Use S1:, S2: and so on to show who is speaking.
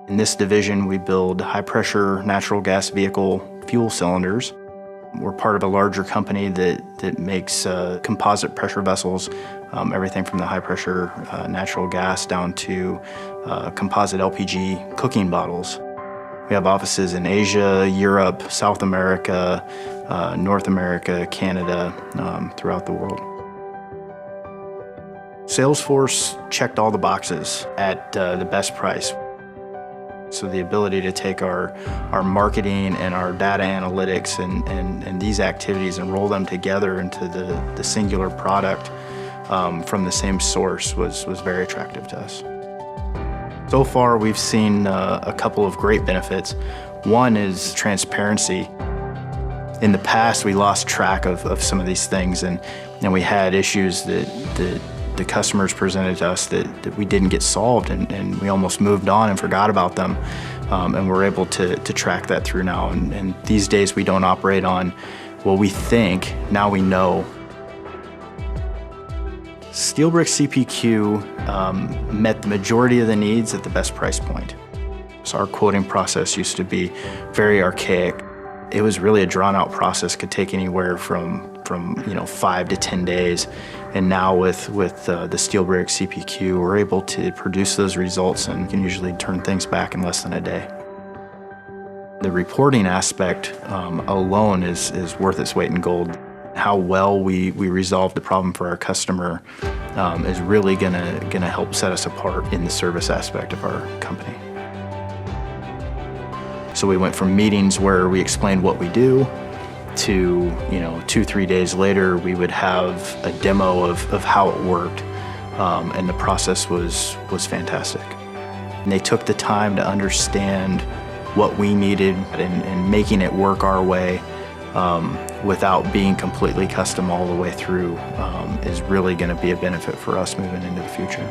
S1: In this division, we build high-pressure natural gas vehicle fuel cylinders. We're part of a larger company that makes composite pressure vessels, everything from the high-pressure natural gas down to composite LPG cooking bottles. We have offices in Asia, Europe, South America, North America, Canada, throughout the world. Salesforce checked all the boxes at the best price. So the ability to take our marketing and our data analytics and these activities and roll them together into the singular product from the same source was very attractive to us. So far, we've seen a couple of great benefits. One is transparency. In the past, we lost track of some of these things, and we had issues that the customers presented to us that we didn't get solved, and we almost moved on and forgot about them. And we're able to track that through now. And these days, we don't operate on, well, we think, now we know. Steelbrick CPQ met the majority of the needs at the best price point. So our quoting process used to be very archaic. It was really a drawn-out process, could take anywhere from 5 to 10 days. And now with the Steelbrick CPQ, we're able to produce those results and can usually turn things back in less than a day. The reporting aspect alone is worth its weight in gold. How well we resolve the problem for our customer is really gonna help set us apart in the service aspect of our company. So we went from meetings where we explained what we do to 2-3 days later we would have a demo of how it worked, and the process was fantastic. And they took the time to understand what we needed and making it work our way without being completely custom all the way through is really going to be a benefit for us moving into the future.